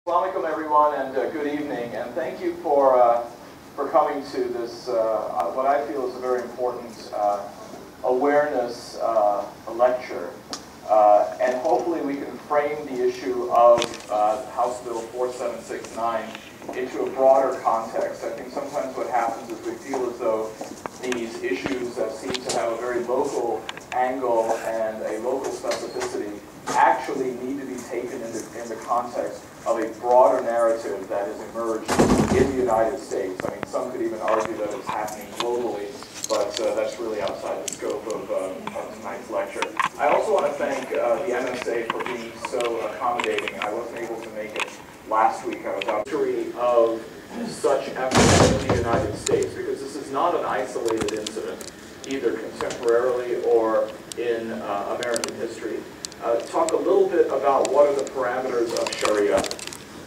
Assalamu alaikum, everyone, and good evening, and thank you for coming to this, what I feel is a very important awareness lecture. And hopefully we can frame the issue of House Bill 4769 into a broader context. I think sometimes what happens is we feel as though these issues that seem to have a very local angle and a local specificity actually need to be taken in the context of a broader narrative that has emerged in the United States. I mean, some could even argue that it's happening globally, but that's really outside the scope of tonight's lecture. I also want to thank the MSA for being so accommodating. I wasn't able to make it last week. I was out of such efforts in the United States, because this is not an isolated incident, either contemporarily or in American history. Talk a little bit about what are the parameters of Sharia,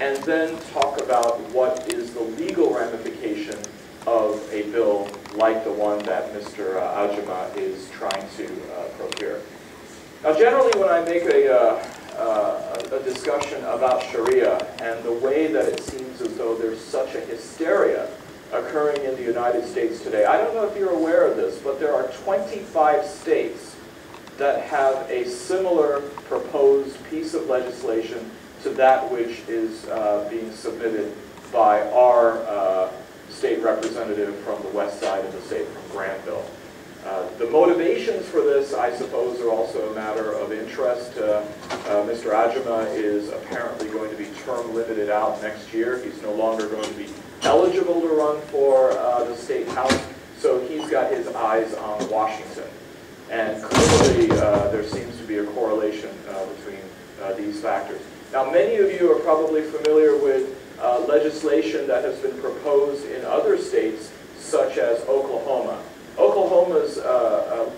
and then talk about what is the legal ramification of a bill like the one that Mr. Ajama is trying to procure. Now, generally, when I make a discussion about Sharia and the way that it seems as though there's such a hysteria occurring in the United States today, I don't know if you're aware of this, but there are 25 states that have a similar proposed piece of legislation to that which is being submitted by our state representative from the west side of the state, from Granville. The motivations for this, I suppose, are also a matter of interest. Mr. Ajama is apparently going to be term limited out next year. He's no longer going to be eligible to run for the state house, so he's got his eyes on Washington. And clearly, there seems to be a correlation between these factors. Now, many of you are probably familiar with legislation that has been proposed in other states, such as Oklahoma. Oklahoma's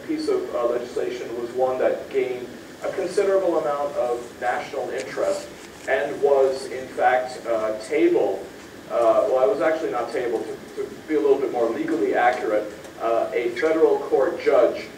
piece of legislation was one that gained a considerable amount of national interest and was, in fact, tabled. Well, it was actually not tabled. To be a little bit more legally accurate, a federal court judge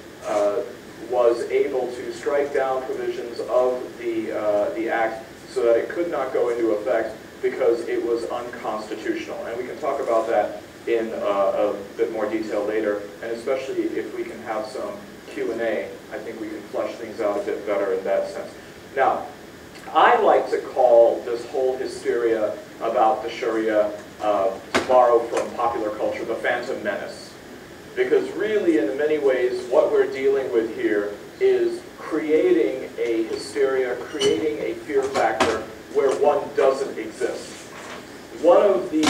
was able to strike down provisions of the act so that it could not go into effect because it was unconstitutional. And we can talk about that in a bit more detail later, and especially if we can have some Q&A, I think we can flesh things out a bit better in that sense. Now, I like to call this whole hysteria about the Sharia, to borrow from popular culture, the phantom menace. Because really, in many ways, what we're dealing with here is creating a hysteria, creating a fear factor where one doesn't exist. One of the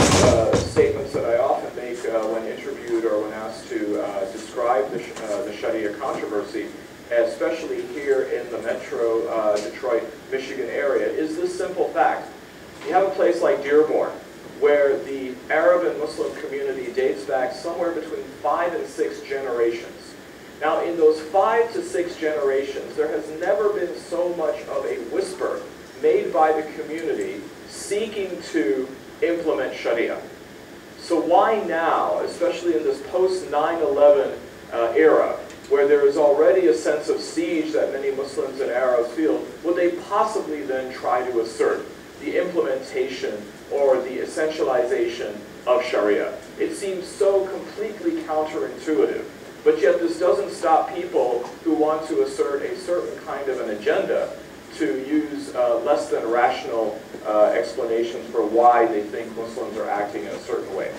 statements that I often make when interviewed or when asked to describe the Sharia controversy, especially here in the metro Detroit, Michigan area, is this simple fact. You have a place like Dearborn, where the Arab and Muslim community dates back somewhere between 5 and 6 generations. Now, in those 5 to 6 generations, there has never been so much of a whisper made by the community seeking to implement Sharia. So why now, especially in this post-9/11 era, where there is already a sense of siege that many Muslims and Arabs feel, would they possibly then try to assert the implementation or the essentialization of Sharia? It seems so completely counterintuitive, but yet this doesn't stop people who want to assert a certain kind of an agenda to use less than rational explanations for why they think Muslims are acting in a certain way.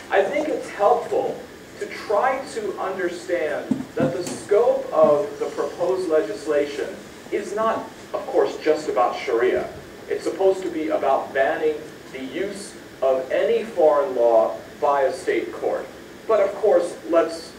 I think it's helpful to try to understand that the scope of the proposed legislation is not, of course, just about Sharia. It's supposed to be about banning the use of any foreign law by a state court. But of course, let's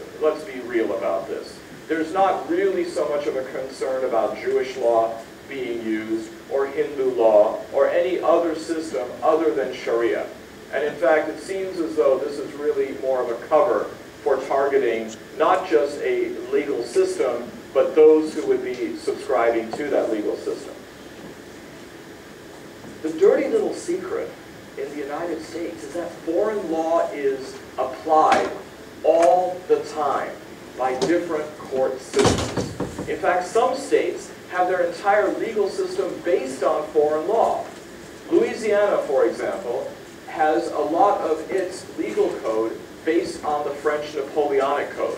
be real about this. There's not really so much of a concern about Jewish law being used, or Hindu law, or any other system other than Sharia. And in fact, it seems as though this is really more of a cover for targeting not just a legal system, but those who would be subscribing to that legal system. The dirty little secret in the United States is that foreign law is applied all the time by different court systems. In fact, some states have their entire legal system based on foreign law. Louisiana, for example, has a lot of its legal code based on the French Napoleonic Code.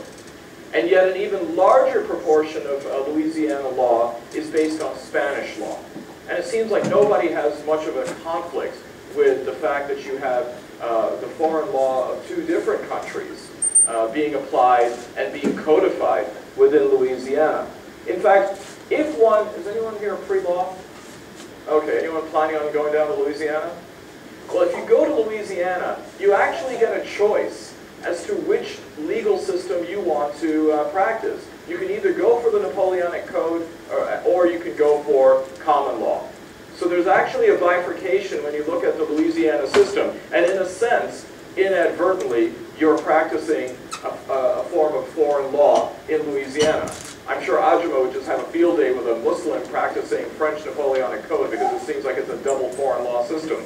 And yet an even larger proportion of Louisiana law is based on Spanish law. And it seems like nobody has much of a conflict with the fact that you have the foreign law of two different countries being applied and being codified within Louisiana. In fact, if one, is anyone here pre-law? Okay, anyone planning on going down to Louisiana? Well, if you go to Louisiana, you actually get a choice as to which legal system you want to practice. You can either go for the Napoleonic Code or you can go for common law. So there's actually a bifurcation when you look at the Louisiana system. And in a sense, inadvertently, you're practicing a form of foreign law in Louisiana. I'm sure Ajima would just have a field day with a Muslim practicing French Napoleonic Code because it seems like it's a double foreign law system.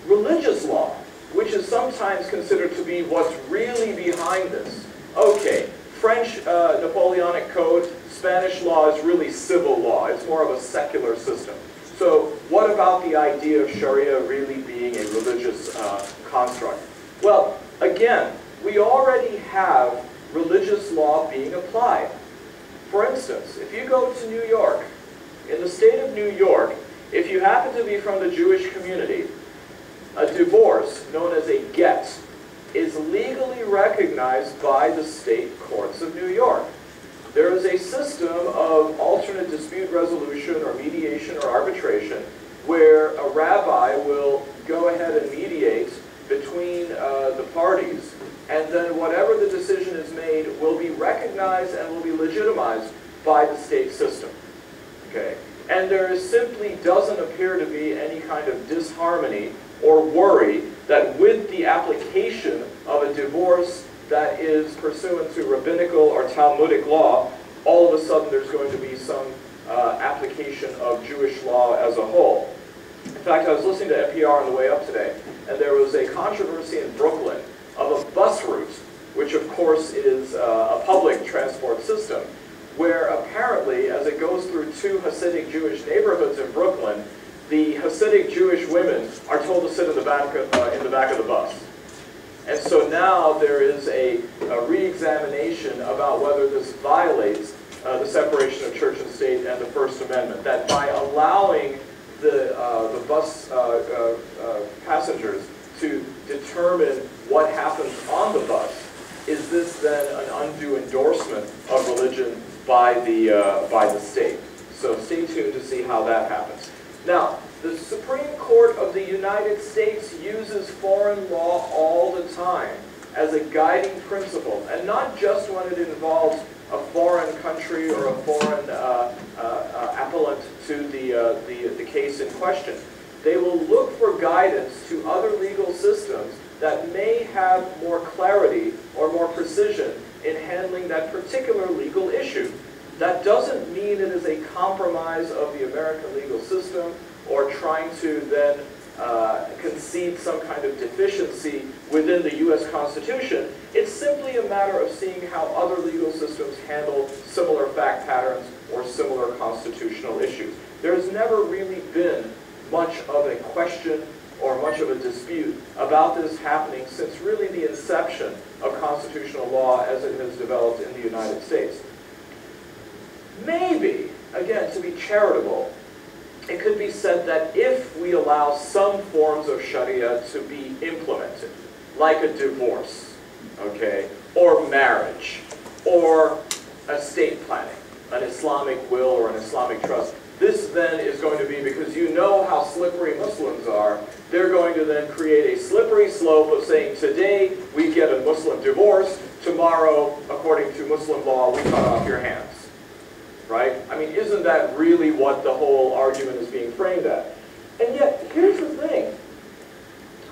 Religious law, which is sometimes considered to be what's really behind this. Okay, French Napoleonic Code, Spanish law is really civil law. It's more of a secular system. So what about the idea of Sharia really being a religious construct? Well, again, we already have religious law being applied. For instance, if you go to New York, in the state of New York, if you happen to be from the Jewish community, a divorce, known as a get, is legally recognized by the state courts of New York. There is a system of alternate dispute resolution or mediation or arbitration where a rabbi will go ahead and mediate between the parties, and then whatever the decision is made will be recognized and will be legitimized by the state system. Okay? And there simply doesn't appear to be any kind of disharmony or worry that with the application of a divorce that is pursuant to rabbinical or Talmudic law, all of a sudden there's going to be some application of Jewish law as a whole. In fact, I was listening to NPR on the way up today, and there was a controversy in Brooklyn of a bus route, which of course is a public transport system, where apparently, as it goes through two Hasidic Jewish neighborhoods in Brooklyn, the Hasidic Jewish women are told to sit in the back of the bus. And so now there is a re-examination about whether this violates the separation of church and state and the First Amendment, that by allowing the bus passengers to determine what happens on the bus, is this then an undue endorsement of religion by the state? So stay tuned to see how that happens. Now, the Supreme Court of the United States uses foreign law all the time as a guiding principle, and not just when it involves a foreign country or a foreign appellant to the case in question. They will look for guidance to other legal systems that may have more clarity or more precision in handling that particular legal issue. That doesn't mean it is a compromise of the American legal system or trying to then concede some kind of deficiency within the U.S. Constitution. It's simply a matter of seeing how other legal systems handle similar fact patterns or similar constitutional issues. There's never really been much of a question or much of a dispute about this happening since really the inception of constitutional law as it has developed in the United States. Maybe, again, to be charitable, it could be said that if we allow some forms of Sharia to be implemented, like a divorce, okay, or marriage, or estate planning, an Islamic will or an Islamic trust, this then is going to be, because you know how slippery Muslims are, they're going to then create a slippery slope of saying, today we get a Muslim divorce, tomorrow, according to Muslim law, we cut off your hands. Right? I mean, isn't that really what the whole argument is being framed at? And yet, here's the thing.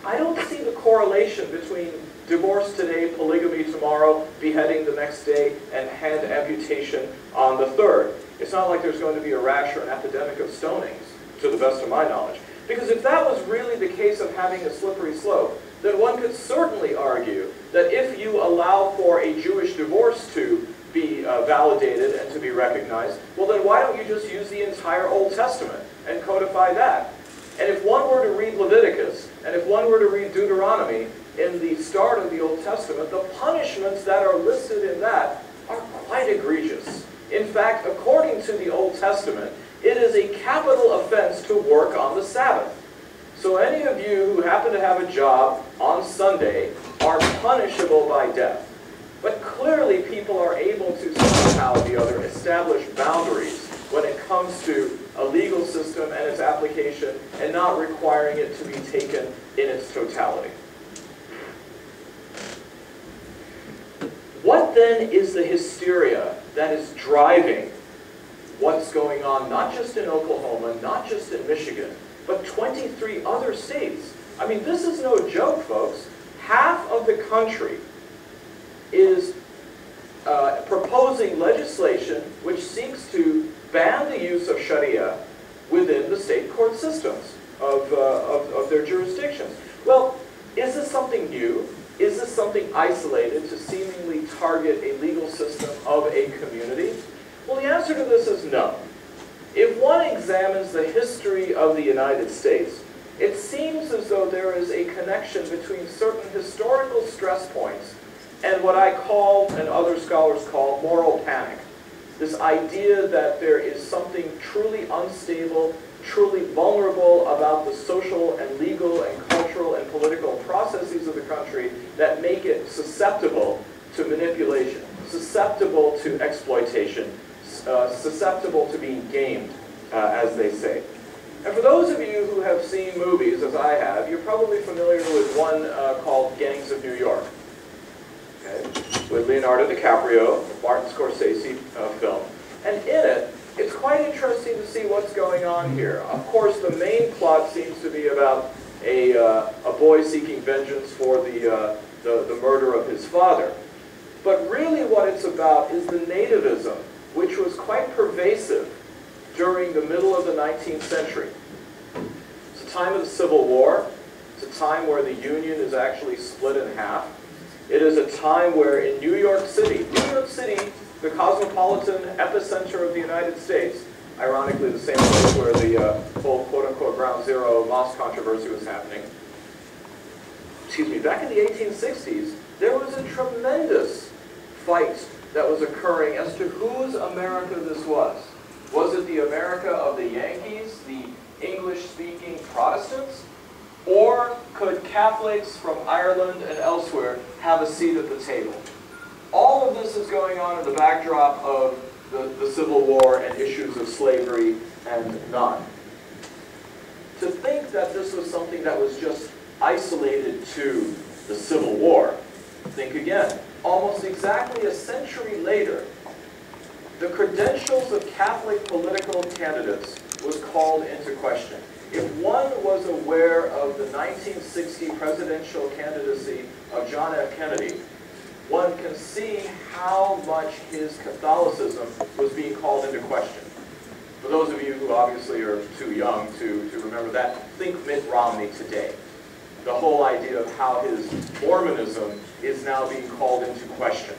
I don't see the correlation between divorce today, polygamy tomorrow, beheading the next day, and hand amputation on the third. It's not like there's going to be a rash or an epidemic of stonings, to the best of my knowledge. Because if that was really the case of having a slippery slope, then one could certainly argue that if you allow for a Jewish divorce to be validated and to be recognized, well then why don't you just use the entire Old Testament and codify that? And if one were to read Leviticus, and if one were to read Deuteronomy, in the start of the Old Testament, the punishments that are listed in that are quite egregious. In fact, according to the Old Testament, it is a capital offense to work on the Sabbath. So any of you who happen to have a job on Sunday are punishable by death. But clearly people are able to somehow or the other establish boundaries when it comes to a legal system and its application and not requiring it to be taken in its totality. What then is the hysteria that is driving what's going on, not just in Oklahoma, not just in Michigan, but 23 other states? I mean, this is no joke, folks. Half of the country is proposing legislation which seeks to ban the use of Sharia within the state court systems of their jurisdictions. Well, is this something new? Is this something isolated to seemingly target a legal system of a community? Well, the answer to this is no. If one examines the history of the United States, it seems as though there is a connection between certain historical stress points and what I call, and other scholars call, moral panic. This idea that there is something truly unstable, truly vulnerable about the social and legal and cultural and political processes of the country that make it susceptible to manipulation, susceptible to exploitation, susceptible to being gamed, as they say. And for those of you who have seen movies, as I have, you're probably familiar with one called Gangs of New York, okay? With Leonardo DiCaprio, Martin Scorsese film. And in it, it's quite interesting to see what's going on here. Of course, the main plot seems to be about a boy seeking vengeance for the murder of his father. But really what it's about is the nativism, which was quite pervasive during the middle of the 19th century. It's a time of the Civil War. It's a time where the Union is actually split in half. It is a time where in New York City, the cosmopolitan epicenter of the United States, ironically the same place where the whole quote-unquote ground zero mosque controversy was happening. Excuse me, back in the 1860s, there was a tremendous fight that was occurring as to whose America this was. Was it the America of the Yankees, the English-speaking Protestants? Or could Catholics from Ireland and elsewhere have a seat at the table? All of this is going on in the backdrop of the Civil War and issues of slavery and none. To think that this was something that was just isolated to the Civil War, think again. Almost exactly a century later, the credentials of Catholic political candidates was called into question. If one was aware of the 1960 presidential candidacy of John F. Kennedy, one can see how much his Catholicism was being called into question. For those of you who obviously are too young to remember that, think Mitt Romney today. The whole idea of how his Mormonism is now being called into question.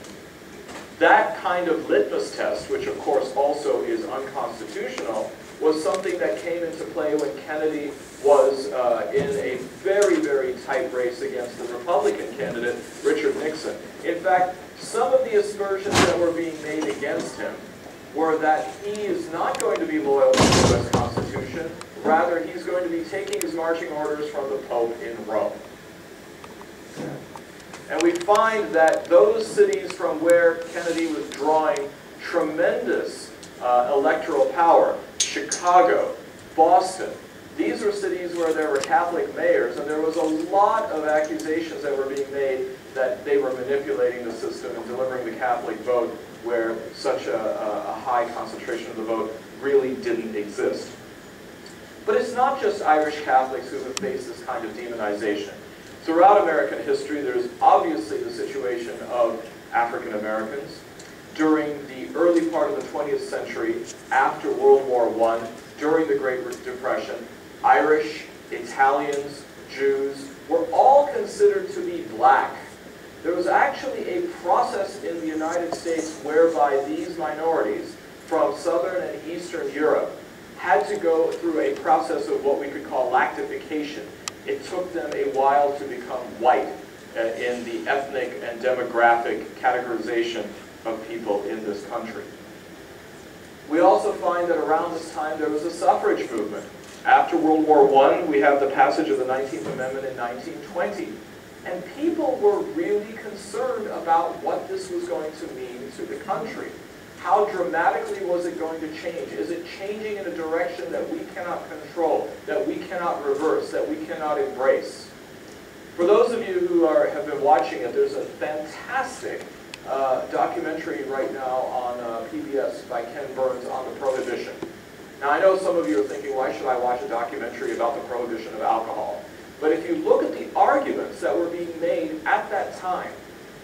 That kind of litmus test, which of course also is unconstitutional, was something that came into play when Kennedy was in a very, very tight race against the Republican candidate, Richard Nixon. In fact, some of the aspersions that were being made against him were that he is not going to be loyal to the U.S. Constitution, rather he's going to be taking his marching orders from the Pope in Rome. And we find that those cities from where Kennedy was drawing tremendous electoral power, Chicago, Boston, these were cities where there were Catholic mayors, and there was a lot of accusations that were being made that they were manipulating the system and delivering the Catholic vote where such a high concentration of the vote really didn't exist. But it's not just Irish Catholics who have faced this kind of demonization. Throughout American history, there's obviously the situation of African Americans. During the early part of the 20th century, after World War I, during the Great Depression, Irish, Italians, Jews were all considered to be black. There was actually a process in the United States whereby these minorities from Southern and Eastern Europe had to go through a process of what we could call lactification. It took them a while to become white in the ethnic and demographic categorization of people in this country. We also find that around this time there was a suffrage movement. After World War I, we have the passage of the 19th Amendment in 1920. And people were really concerned about what this was going to mean to the country. How dramatically was it going to change? Is it changing in a direction that we cannot control, that we cannot reverse, that we cannot embrace? For those of you who have been watching it, there's a fantastic documentary right now on PBS by Ken Burns on the Prohibition. Now I know some of you are thinking, why should I watch a documentary about the prohibition of alcohol? But if you look at the arguments that were being made at that time,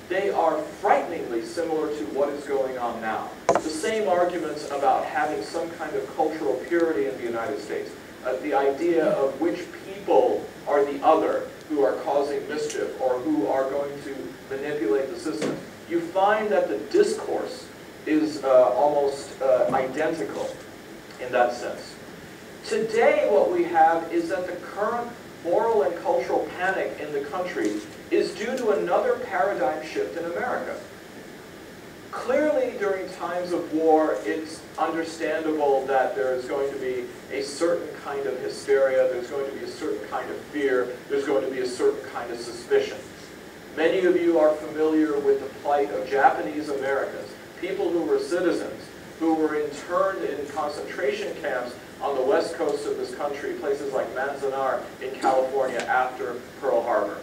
they are frighteningly similar to what is going on now. The same arguments about having some kind of cultural purity in the United States. The idea of which people are the other who are causing mischief or who are going to manipulate the system. You find that the discourse is almost identical in that sense. Today what we have is that the current moral and cultural panic in the country is due to another paradigm shift in America. Clearly, during times of war, it's understandable that there is going to be a certain kind of hysteria, there's going to be a certain kind of fear, there's going to be a certain kind of suspicion. Many of you are familiar with the plight of Japanese Americans, people who were citizens, who were interned in concentration camps on the west coast of this country, places like Manzanar in California after Pearl Harbor.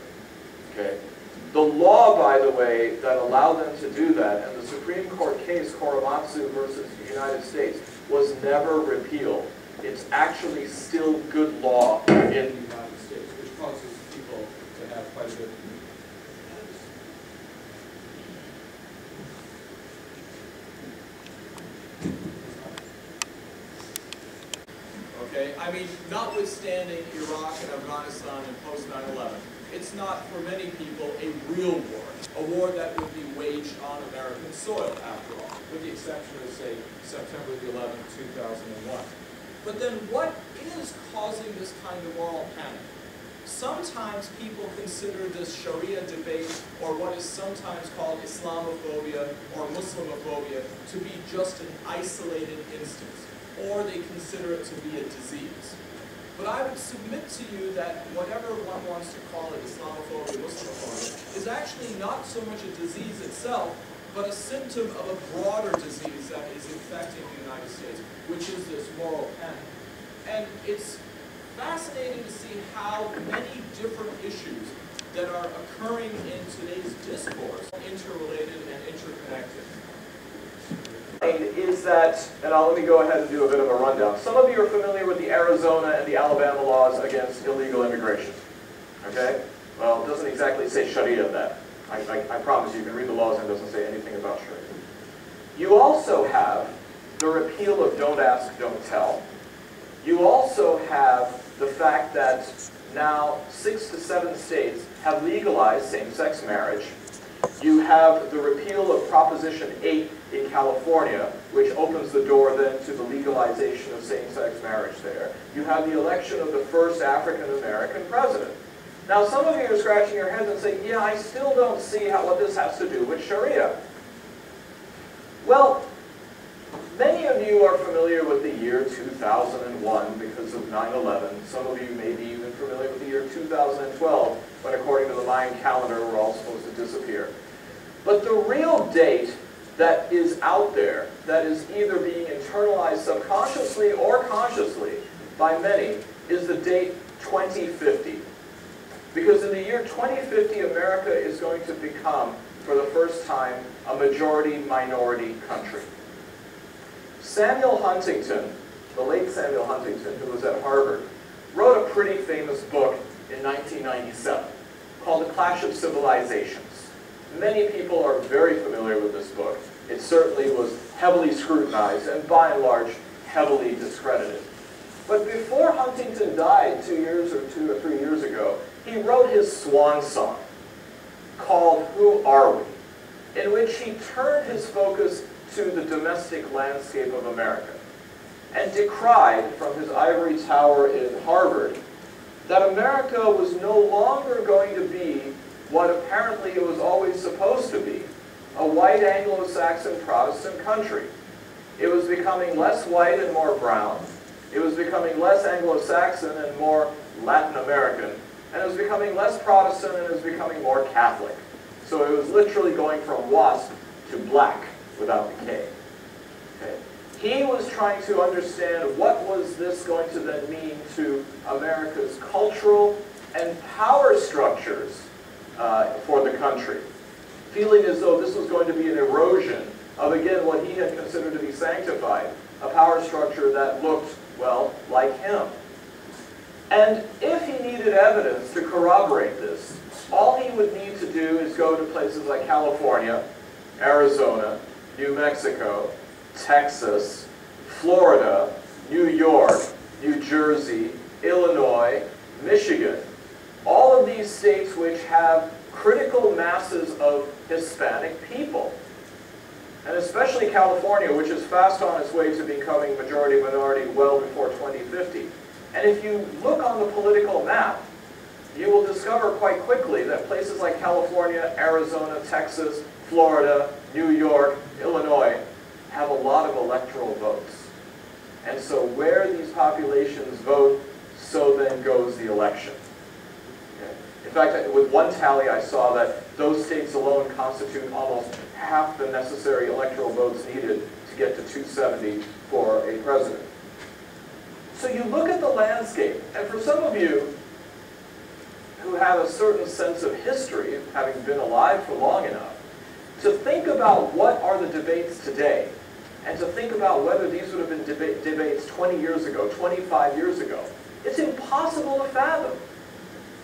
Okay. The law, by the way, that allowed them to do that, and the Supreme Court case, Korematsu versus the United States, was never repealed. It's actually still good law in the United States, which causes people to have quite a bit of Okay, I mean, notwithstanding Iraq and Afghanistan and post 9/11, it's not for many people a real war, a war that would be waged on American soil, after all, with the exception of, say, September the 11th, 2001. But then what is causing this kind of moral panic? Sometimes people consider this Sharia debate, or what is sometimes called Islamophobia or Muslimophobia, to be just an isolated instance, or they consider it to be a disease. But I would submit to you that whatever one wants to call it, Islamophobia, Muslimophobia, is actually not so much a disease itself, but a symptom of a broader disease that is infecting the United States, which is this moral panic. And it's fascinating to see how many different issues that are occurring in today's discourse are interrelated and interconnected. Is that, and let me go ahead and do a bit of a rundown. Some of you are familiar with the Arizona and the Alabama laws against illegal immigration. Okay? Well, it doesn't exactly say Sharia in that. I promise you can read the laws and it doesn't say anything about Sharia. You also have the repeal of Don't Ask, Don't Tell. You also have the fact that now 6 to 7 states have legalized same-sex marriage. You have the repeal of Proposition 8 in California, which opens the door then to the legalization of same-sex marriage there. You have the election of the first African-American president. Now some of you are scratching your heads and saying, yeah, I still don't see what this has to do with Sharia. Well, many of you are familiar with the year 2001 because of 9/11. Some of you may be even familiar with the year 2012, when according to the Mayan calendar, we're all supposed to disappear. But the real date that is out there, that is either being internalized subconsciously or consciously by many, is the date 2050. Because in the year 2050, America is going to become, for the first time, a majority-minority country. Samuel Huntington, the late Samuel Huntington, who was at Harvard, wrote a pretty famous book in 1997 called The Clash of Civilizations. Many people are very familiar with this book. It certainly was heavily scrutinized and by and large heavily discredited. But before Huntington died 2 or 3 years ago, he wrote his swan song called Who Are We?, in which he turned his focus to the domestic landscape of America. and decried from his ivory tower in Harvard that America was no longer going to be what apparently it was always supposed to be, a white Anglo-Saxon Protestant country. It was becoming less white and more brown. It was becoming less Anglo-Saxon and more Latin American. And it was becoming less Protestant and it was becoming more Catholic. So it was literally going from WASP to black without the K. Okay. He was trying to understand what was this going to then mean to America's cultural and power structures for the country, feeling as though this was going to be an erosion of, again, what he had considered to be sanctified, a power structure that looked, well, like him. And if he needed evidence to corroborate this, all he would need to do is go to places like California, Arizona, New Mexico, Texas, Florida, New York, New Jersey, Illinois, Michigan. All of these states which have critical masses of Hispanic people. And especially California, which is fast on its way to becoming majority-minority well before 2050. And if you look on the political map, you will discover quite quickly that places like California, Arizona, Texas, Florida, New York, Illinois have a lot of electoral votes. And so where these populations vote, so then goes the election. Okay. In fact, with one tally I saw that those states alone constitute almost half the necessary electoral votes needed to get to 270 for a president. So you look at the landscape, and for some of you who have a certain sense of history, having been alive for long enough, to think about what are the debates today, and to think about whether these would have been debates 20 years ago, 25 years ago, it's impossible to fathom.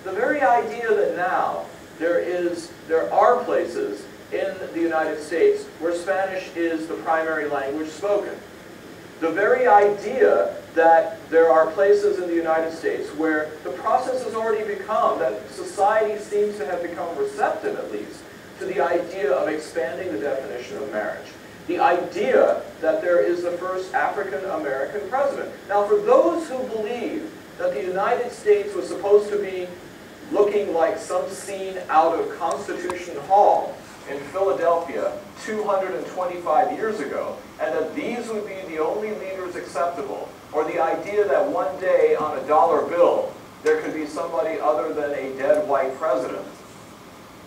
The very idea that now there are places in the United States where Spanish is the primary language spoken. The very idea that there are places in the United States where the process has already become, that society seems to have become receptive at least, to the idea of expanding the definition of marriage. The idea that there is the first African-American president. Now, for those who believe that the United States was supposed to be looking like some scene out of Constitution Hall in Philadelphia 225 years ago, and that these would be the only leaders acceptable, or the idea that one day on a dollar bill there could be somebody other than a dead white president,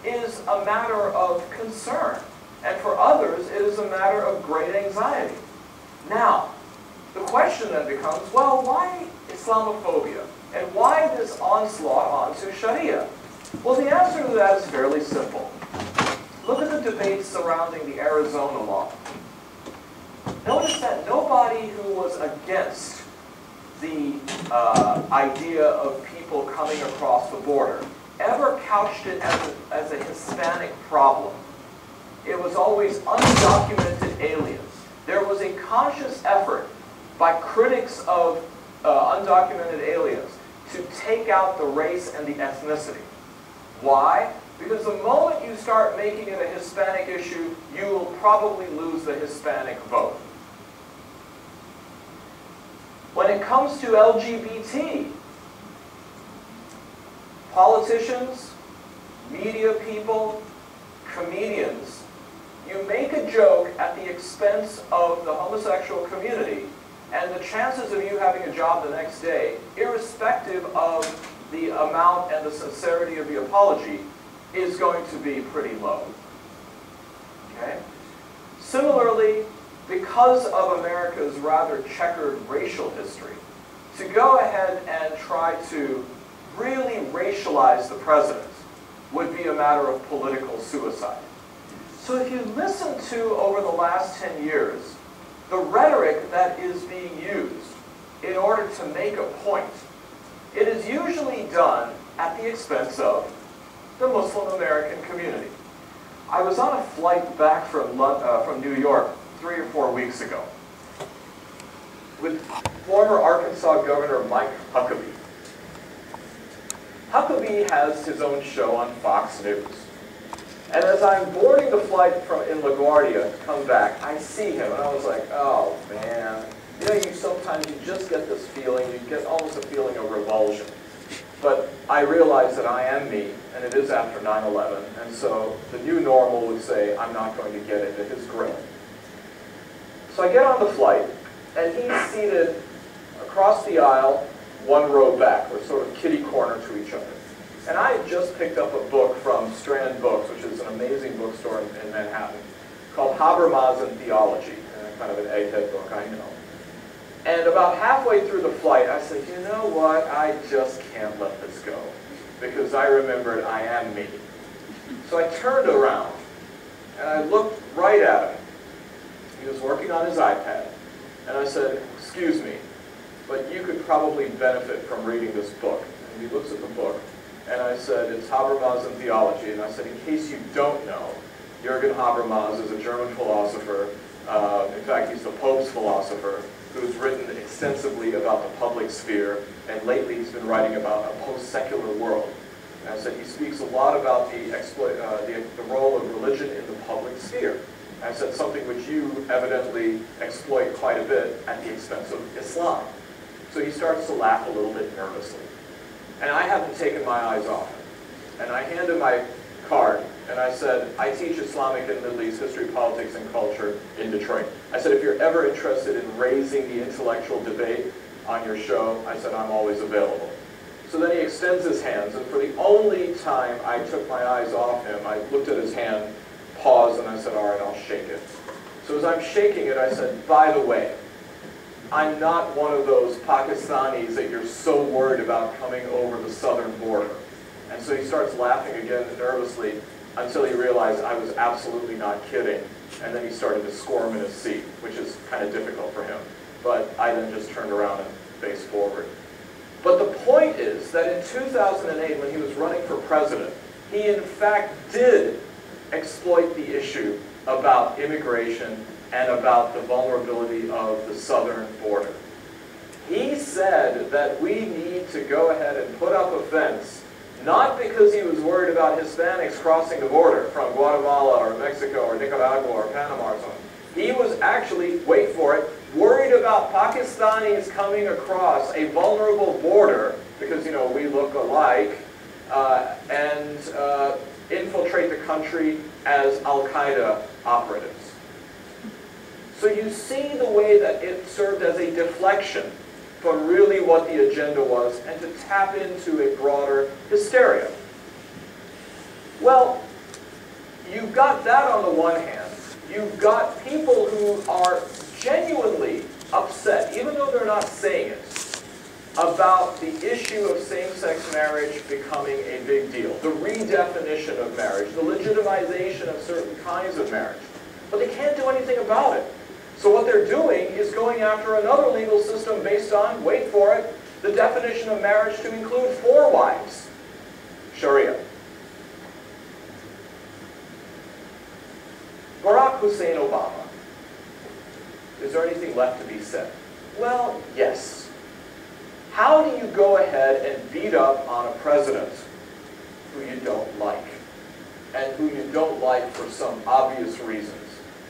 is a matter of concern. And for others, it is a matter of great anxiety. Now, the question then becomes, well, why Islamophobia? And why this onslaught onto Sharia? Well, the answer to that is fairly simple. Look at the debates surrounding the Arizona law. Notice that nobody who was against the idea of people coming across the border ever couched it as a Hispanic problem. It was always undocumented aliens. There was a conscious effort by critics of undocumented aliens to take out the race and the ethnicity. Why? Because the moment you start making it a Hispanic issue, you will probably lose the Hispanic vote. When it comes to LGBT, politicians, media people, comedians, you make a joke at the expense of the homosexual community, and the chances of you having a job the next day, irrespective of the amount and the sincerity of the apology, is going to be pretty low. Okay? Similarly, because of America's rather checkered racial history, to go ahead and try to really racialize the president would be a matter of political suicide. So if you listen to, over the last 10 years, the rhetoric that is being used in order to make a point, it is usually done at the expense of the Muslim American community. I was on a flight back from New York 3 or 4 weeks ago with former Arkansas Governor Mike Huckabee. Huckabee has his own show on Fox News. And as I'm boarding the flight in LaGuardia to come back, I see him, and I was like, oh man, you know, sometimes you just get this feeling, you get almost a feeling of revulsion. But I realize that I am me, and it is after 9/11, and so the new normal would say I'm not going to get into his grill. So I get on the flight, and he's seated across the aisle, one row back. We're sort of kitty corner to each other. And I had just picked up a book from Strand Books, which is an amazing bookstore in Manhattan, called Habermas and Theology, kind of an egghead book, I know. And about halfway through the flight, I said, you know what, I just can't let this go, because I remembered I am me. So I turned around, and I looked right at him. He was working on his iPad, and I said, excuse me, but you could probably benefit from reading this book. And he looks at the book, and I said, it's Habermas and Theology. And I said, in case you don't know, Jürgen Habermas is a German philosopher. In fact, he's the Pope's philosopher, who's written extensively about the public sphere, and lately he's been writing about a post-secular world. And I said he speaks a lot about the role of religion in the public sphere. And I said something which you evidently exploit quite a bit at the expense of Islam. So he starts to laugh a little bit nervously. And I haven't taken my eyes off him. And I handed my card, and I said, I teach Islamic and Middle East history, politics, and culture in Detroit. I said, if you're ever interested in raising the intellectual debate on your show, I said, I'm always available. So then he extends his hands, and for the only time I took my eyes off him, I looked at his hand, paused, and I said, all right, I'll shake it. So as I'm shaking it, I said, by the way, I'm not one of those Pakistanis that you're so worried about coming over the southern border. And so he starts laughing again nervously until he realized I was absolutely not kidding. And then he started to squirm in his seat, which is kind of difficult for him. But I then just turned around and faced forward. But the point is that in 2008, when he was running for president, he in fact did exploit the issue about immigration and about the vulnerability of the southern border. He said that we need to go ahead and put up a fence, not because he was worried about Hispanics crossing the border from Guatemala or Mexico or Nicaragua or Panama or something. He was actually, wait for it, worried about Pakistanis coming across a vulnerable border, because, you know, we look alike, and infiltrate the country as Al-Qaeda operatives. So you see the way that it served as a deflection from really what the agenda was, and to tap into a broader hysteria. Well, you've got that on the one hand. You've got people who are genuinely upset, even though they're not saying it, about the issue of same-sex marriage becoming a big deal, the redefinition of marriage, the legitimization of certain kinds of marriage. But they can't do anything about it. So what they're doing is going after another legal system based on, wait for it, the definition of marriage to include 4 wives, Sharia. Barack Hussein Obama. Is there anything left to be said? Well, yes. How do you go ahead and beat up on a president who you don't like, and who you don't like for some obvious reasons?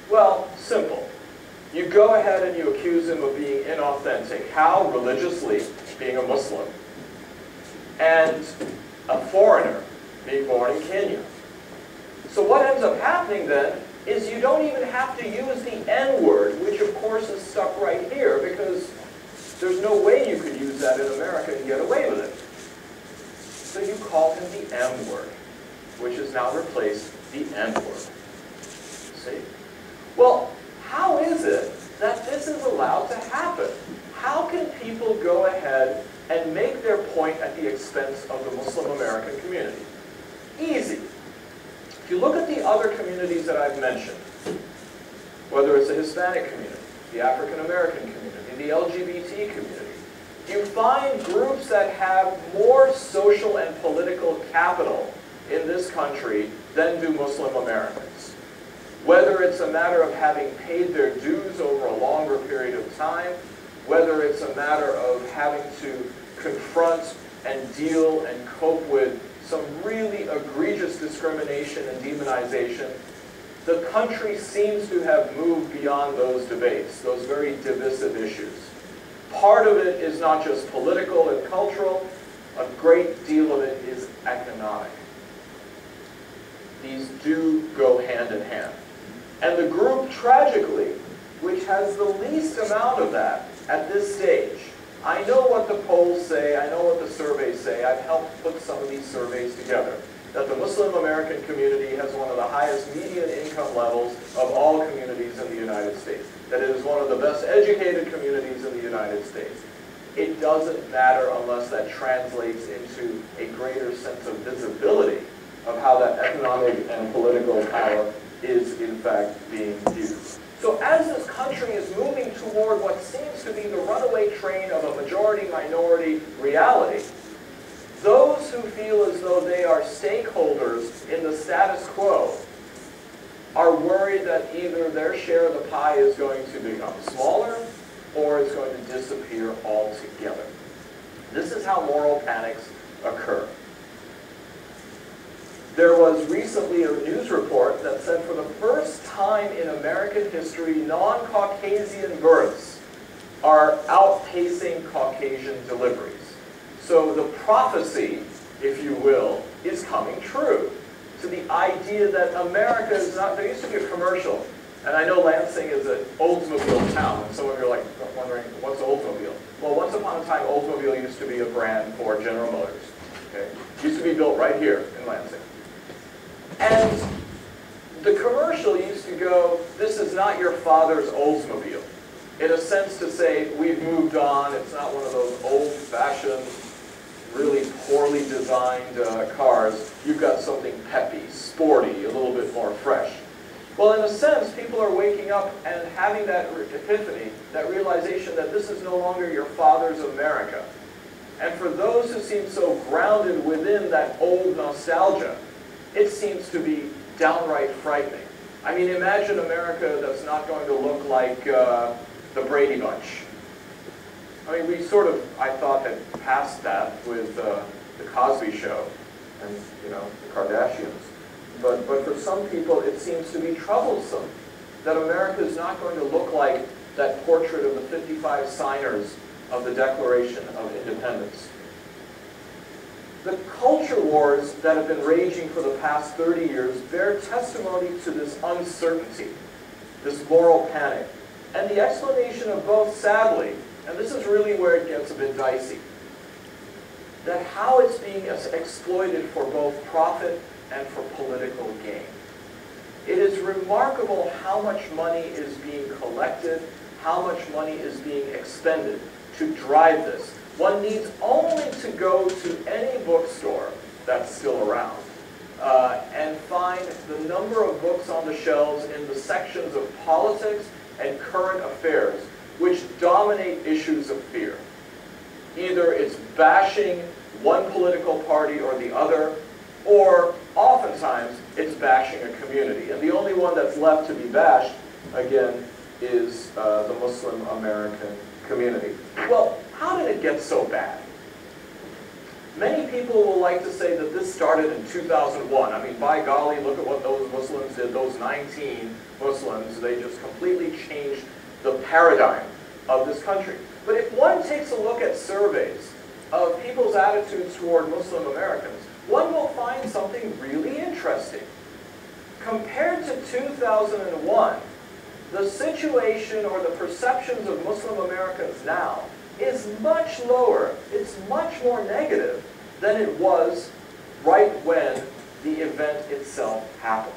Well, simple. You go ahead and you accuse him of being inauthentic. How? Religiously, being a Muslim. And a foreigner, being born in Kenya. So what ends up happening then is you don't even have to use the N-word, which of course is stuck right here, because there's no way you could use that in America and get away with it. So you call him the M-word, which has now replaced the N-word. See? Well, how is it that this is allowed to happen? How can people go ahead and make their point at the expense of the Muslim American community? Easy. If you look at the other communities that I've mentioned, whether it's the Hispanic community, the African American community, the LGBT community, you find groups that have more social and political capital in this country than do Muslim Americans. Whether it's a matter of having paid their dues over a longer period of time, whether it's a matter of having to confront and deal and cope with some really egregious discrimination and demonization, the country seems to have moved beyond those debates, those very divisive issues. Part of it is not just political and cultural, a great deal of it is economic. These do go hand in hand. And the group, tragically, which has the least amount of that at this stage, I know what the polls say, I know what the surveys say, I've helped put some of these surveys together, that the Muslim American community has one of the highest median income levels of all communities in the United States, that it is one of the best educated communities in the United States. It doesn't matter unless that translates into a greater sense of visibility of how that economic and political power is in fact being used. So as this country is moving toward what seems to be the runaway train of a majority-minority reality, those who feel as though they are stakeholders in the status quo are worried that either their share of the pie is going to become smaller or it's going to disappear altogether. This is how moral panics occur. There was recently a news report that said for the first time in American history, non-Caucasian births are outpacing Caucasian deliveries. So the prophecy, if you will, is coming true. To the idea that America is not, there used to be a commercial, and I know Lansing is an Oldsmobile town, and some of you are like wondering, what's Oldsmobile? Well, once upon a time, Oldsmobile used to be a brand for General Motors. Okay? It used to be built right here in Lansing. And the commercial used to go, this is not your father's Oldsmobile. In a sense to say, we've moved on, it's not one of those old-fashioned, really poorly designed cars. You've got something peppy, sporty, a little bit more fresh. Well, in a sense, people are waking up and having that epiphany, that realization that this is no longer your father's America. And for those who seem so grounded within that old nostalgia, it seems to be downright frightening. I mean, imagine America that's not going to look like the Brady Bunch. I mean, we sort of, I thought, had passed that with the Cosby Show and, you know, the Kardashians. But for some people, it seems to be troublesome that America is not going to look like that portrait of the 55 signers of the Declaration of Independence. The culture wars that have been raging for the past 30 years bear testimony to this uncertainty, this moral panic, and the explanation of both, sadly, and this is really where it gets a bit dicey, that how it's being exploited for both profit and for political gain. It is remarkable how much money is being collected, how much money is being expended to drive this. One needs only to go to any bookstore that's still around and find the number of books on the shelves in the sections of politics and current affairs which dominate issues of fear. Either it's bashing one political party or the other, or oftentimes it's bashing a community. And the only one that's left to be bashed, again, is the Muslim American community. Well, how did it get so bad? Many people will like to say that this started in 2001. I mean, by golly, look at what those Muslims did. Those 19 Muslims, they just completely changed the paradigm of this country. But if one takes a look at surveys of people's attitudes toward Muslim Americans, one will find something really interesting. Compared to 2001, the situation or the perceptions of Muslim Americans now is much lower, it's much more negative than it was right when the event itself happened.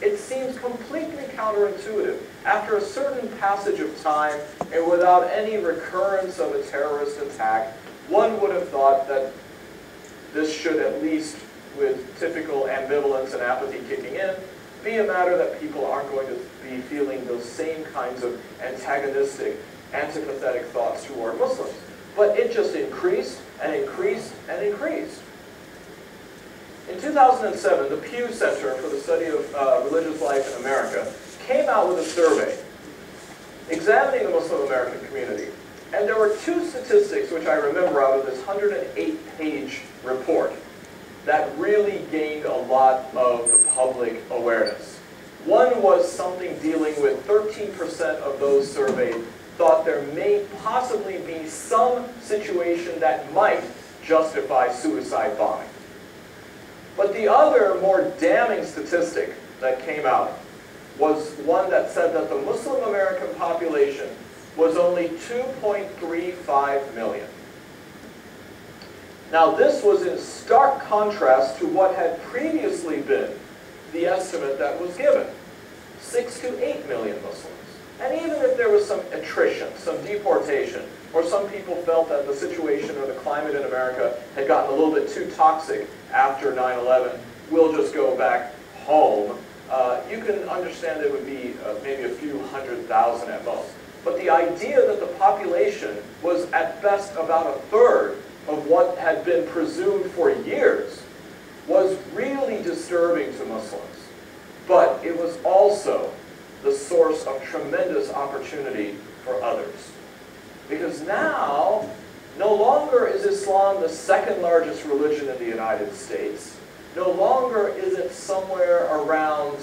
It seems completely counterintuitive. After a certain passage of time and without any recurrence of a terrorist attack, one would have thought that this should, at least with typical ambivalence and apathy kicking in, be a matter that people aren't going to be feeling those same kinds of antagonistic, antipathetic thoughts toward Muslims. But it just increased and increased and increased. In 2007, the Pew Center for the Study of Religious Life in America came out with a survey examining the Muslim American community. And there were two statistics which I remember out of this 108-page report that really gained a lot of the public awareness. One was something dealing with 13% of those surveyed thought there may possibly be some situation that might justify suicide bombing. But the other more damning statistic that came out was one that said that the Muslim American population was only 2.35 million. Now this was in stark contrast to what had previously been the estimate that was given, 6 to 8 million Muslims. And even if there was some attrition, some deportation, or some people felt that the situation or the climate in America had gotten a little bit too toxic after 9/11, we'll just go back home, you can understand it would be maybe a few 100,000 at most. But the idea that the population was at best about a third of what had been presumed for years was really disturbing to Muslims. But it was also the source of tremendous opportunity for others. Because now, no longer is Islam the second largest religion in the United States. No longer is it somewhere around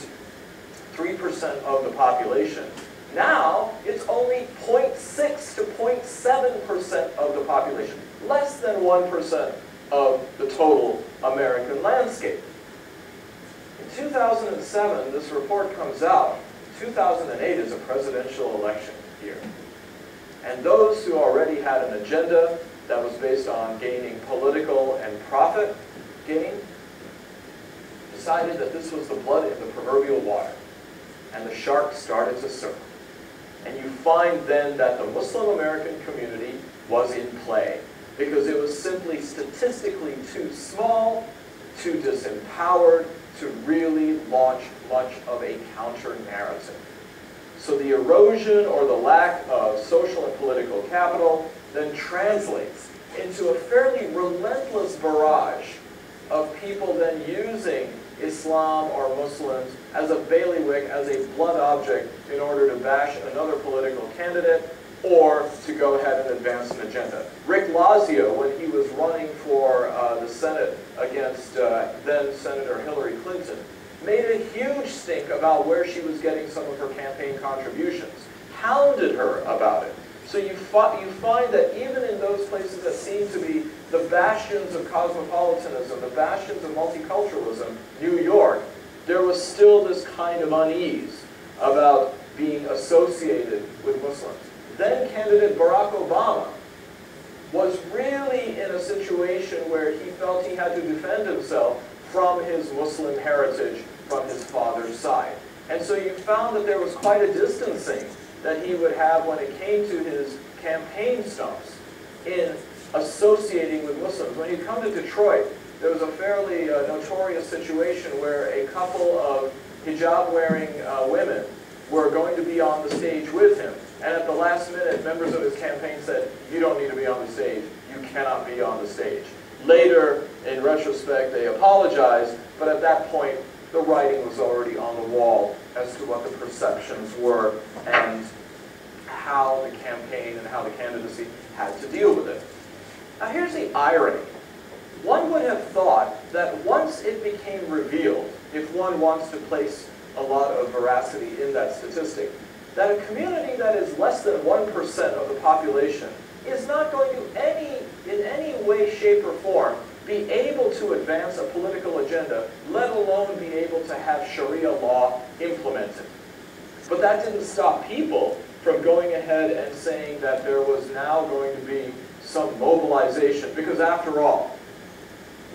3% of the population. Now, it's only 0.6 to 0.7% of the population. Less than 1% of the total American landscape. In 2007, this report comes out. 2008 is a presidential election year. And those who already had an agenda that was based on gaining political and profit gain decided that this was the blood in the proverbial water. And the shark started to circle. And you find then that the Muslim American community was in play because it was simply statistically too small, too disempowered to really launch much of a counter-narrative. So the erosion or the lack of social and political capital then translates into a fairly relentless barrage of people then using Islam or Muslims as a bailiwick, as a blunt object in order to bash another political candidate or to go ahead and advance an agenda. Rick Lazio, when he was running for the Senate against then Senator Hillary Clinton, made a huge stink about where she was getting some of her campaign contributions, hounded her about it. So you find that even in those places that seem to be the bastions of cosmopolitanism, the bastions of multiculturalism, New York, there was still this kind of unease about being associated with Muslims. Then candidate Barack Obama was really in a situation where he felt he had to defend himself from his Muslim heritage from his father's side. And so you found that there was quite a distancing that he would have when it came to his campaign stumps in associating with Muslims. When you come to Detroit, there was a fairly notorious situation where a couple of hijab-wearing women were going to be on the stage with him. And at the last minute, members of his campaign said, "You don't need to be on the stage. You cannot be on the stage." Later, in retrospect, they apologized, but at that point, the writing was already on the wall as to what the perceptions were and how the campaign and how the candidacy had to deal with it. Now here's the irony. One would have thought that once it became revealed, if one wants to place a lot of veracity in that statistic, that a community that is less than 1% of the population is not going to in any way, shape, or form be able to advance a political agenda, let alone be able to have Sharia law implemented. But that didn't stop people from going ahead and saying that there was now going to be some mobilization, because after all,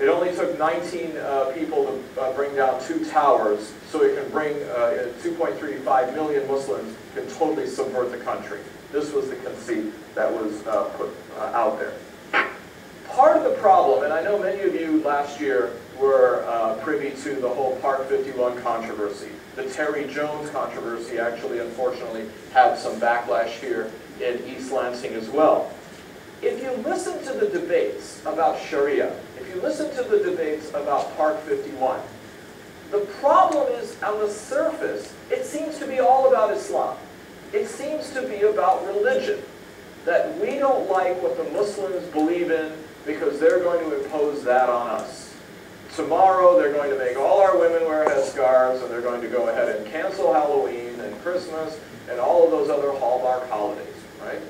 it only took 19 people to bring down 2 towers, so it can bring 2.35 million Muslims can totally subvert the country. This was the conceit that was put out there. Part of the problem, and I know many of you last year were privy to the whole Park 51 controversy. The Terry Jones controversy actually, unfortunately, had some backlash here in East Lansing as well. If you listen to the debates about Sharia, if you listen to the debates about Park 51, the problem is, on the surface, it seems to be all about Islam. It seems to be about religion. That we don't like what the Muslims believe in because they're going to impose that on us. tomorrow they're going to make all our women wear headscarves, and they're going to go ahead and cancel Halloween and Christmas and all of those other Hallmark holidays, right?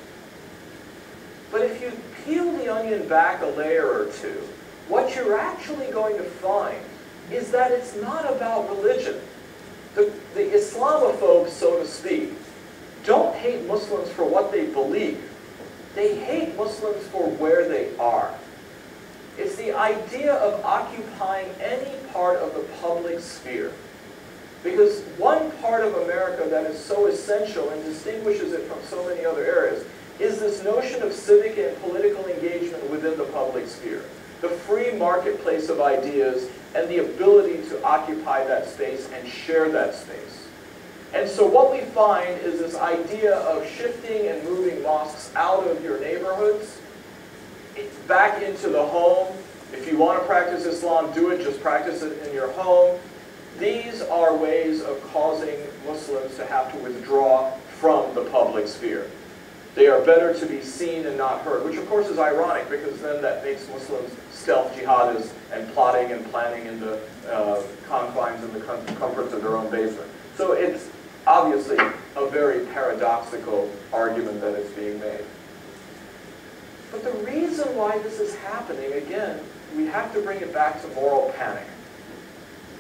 But if you peel the onion back a layer or two, what you're actually going to find is that it's not about religion. The Islamophobes, so to speak, don't hate Muslims for what they believe. They hate Muslims for where they are. It's the idea of occupying any part of the public sphere. Because one part of America that is so essential and distinguishes it from so many other areas is this notion of civic and political engagement within the public sphere. The free marketplace of ideas and the ability to occupy that space and share that space. And so what we find is this idea of shifting and moving mosques out of your neighborhoods, back into the home. If you want to practice Islam, do it, just practice it in your home. These are ways of causing Muslims to have to withdraw from the public sphere. They are better to be seen and not heard, which of course is ironic, because then that makes Muslims stealth jihadists and plotting and planning in the confines and the comforts of their own basement. So it's obviously a very paradoxical argument that is being made. But the reason why this is happening, again, we have to bring it back to moral panic.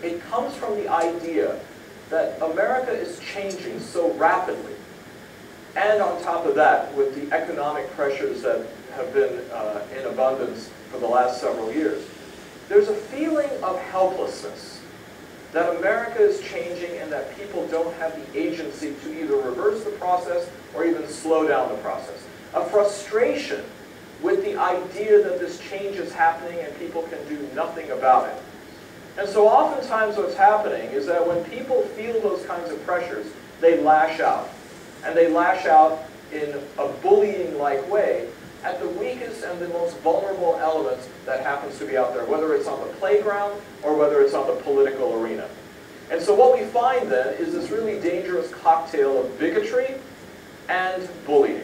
It comes from the idea that America is changing so rapidly. And on top of that, with the economic pressures that have been in abundance for the last several years, there's a feeling of helplessness that America is changing and that people don't have the agency to either reverse the process or even slow down the process. A frustration with the idea that this change is happening and people can do nothing about it. And so oftentimes what's happening is that when people feel those kinds of pressures, they lash out. And they lash out in a bullying-like way at the weakest and the most vulnerable elements that happens to be out there, whether it's on the playground or whether it's on the political arena. And so what we find then is this really dangerous cocktail of bigotry and bullying.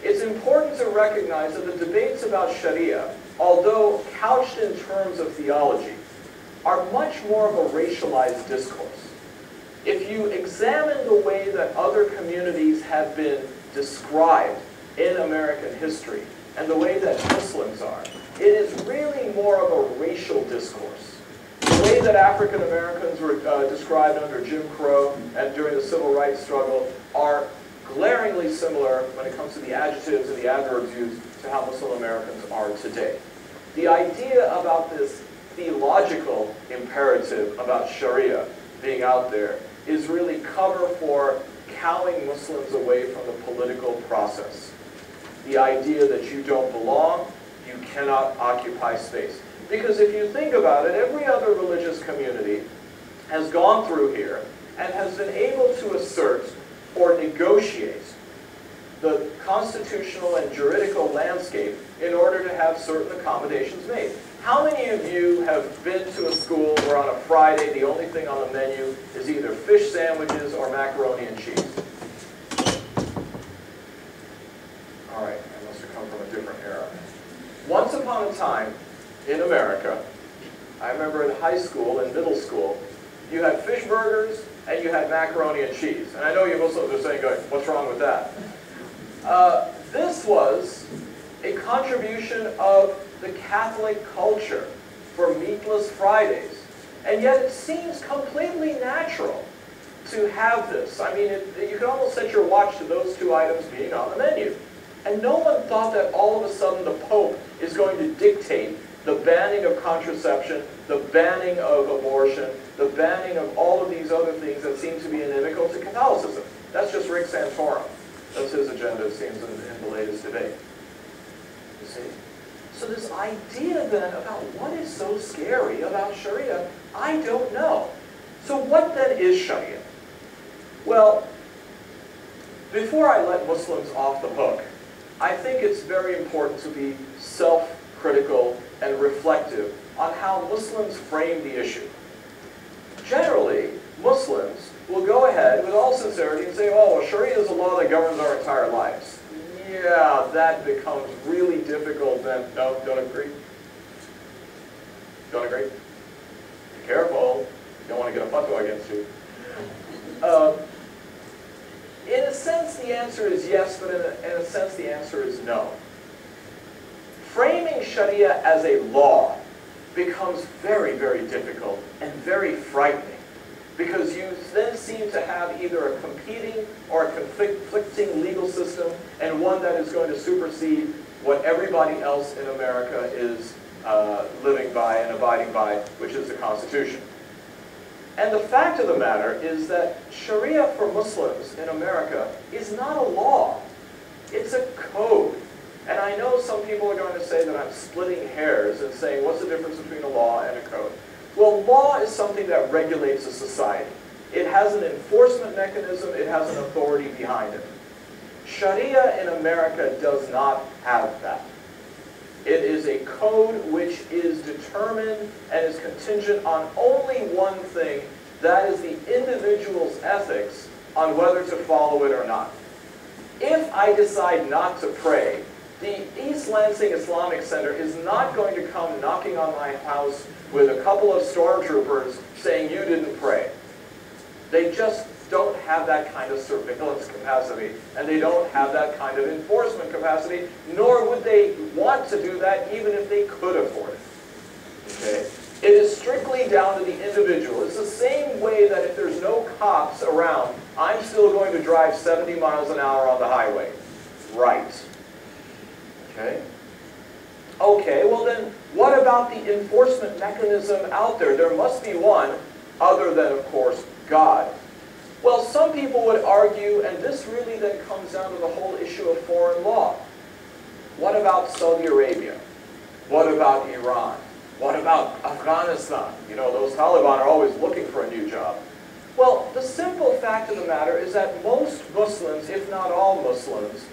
It's important to recognize that the debates about Sharia, although couched in terms of theology, are much more of a racialized discourse. If you examine the way that other communities have been described in American history and the way that Muslims are, it is really more of a racial discourse. The way that African Americans were described under Jim Crow and during the civil rights struggle are glaringly similar when it comes to the adjectives and the adverbs used to how Muslim Americans are today. The idea about this theological imperative about Sharia being out there is really cover for cowing Muslims away from the political process. The idea that you don't belong, you cannot occupy space. Because if you think about it, every other religious community has gone through here and has been able to assert or negotiate the constitutional and juridical landscape in order to have certain accommodations made. How many of you have been to a school where on a Friday the only thing on the menu is either fish sandwiches or macaroni and cheese? All right, I must have come from a different era. Once upon a time in America, I remember in high school and middle school, you had fish burgers and you had macaroni and cheese. And I know you Muslims are saying, what's wrong with that? This was a contribution of the Catholic culture for meatless Fridays. And yet it seems completely natural to have this. I mean, you could almost set your watch to those two items being on the menu. And no one thought that all of a sudden the Pope is going to dictate the banning of contraception, the banning of abortion, the banning of all of these other things that seem to be inimical to Catholicism. That's just Rick Santorum. That's his agenda, it seems, in the latest debate. You see? So this idea then about what is so scary about Sharia, I don't know. So what then is Sharia? Well, before I let Muslims off the hook, I think it's very important to be self-critical and reflective on how Muslims frame the issue. Generally, Muslims will go ahead with all sincerity and say, oh, well, Sharia is a law that governs our entire lives. Yeah, that becomes really difficult then. No, don't agree? Don't agree? Be careful. You don't want to get a fatwa against you. In a sense, the answer is yes, but in a sense, the answer is no. Framing Sharia as a law becomes very, very difficult and very frightening, because you then seem to have either a competing or a conflicting legal system, and one that is going to supersede what everybody else in America is living by and abiding by, which is the Constitution. And the fact of the matter is that Sharia for Muslims in America is not a law. It's a code. And I know some people are going to say that I'm splitting hairs and saying, what's the difference between a law and a code? Well, law is something that regulates a society. It has an enforcement mechanism. It has an authority behind it. Sharia in America does not have that. It is a code which is determined and is contingent on only one thing, that is the individual's ethics on whether to follow it or not. If I decide not to pray, the East Lansing Islamic Center is not going to come knocking on my house with a couple of stormtroopers saying you didn't pray. They just don't have that kind of surveillance capacity, and they don't have that kind of enforcement capacity, nor would they want to do that even if they could afford it. Okay? It is strictly down to the individual. It's the same way that if there's no cops around, I'm still going to drive 70 miles an hour on the highway. Right. Okay? Okay, well then, what about the enforcement mechanism out there? There must be one, other than, of course, God. Well, some people would argue, and this really then comes down to the whole issue of foreign law. What about Saudi Arabia? What about Iran? What about Afghanistan? You know, those Taliban are always looking for a new job. Well, the simple fact of the matter is that most Muslims, if not all Muslims,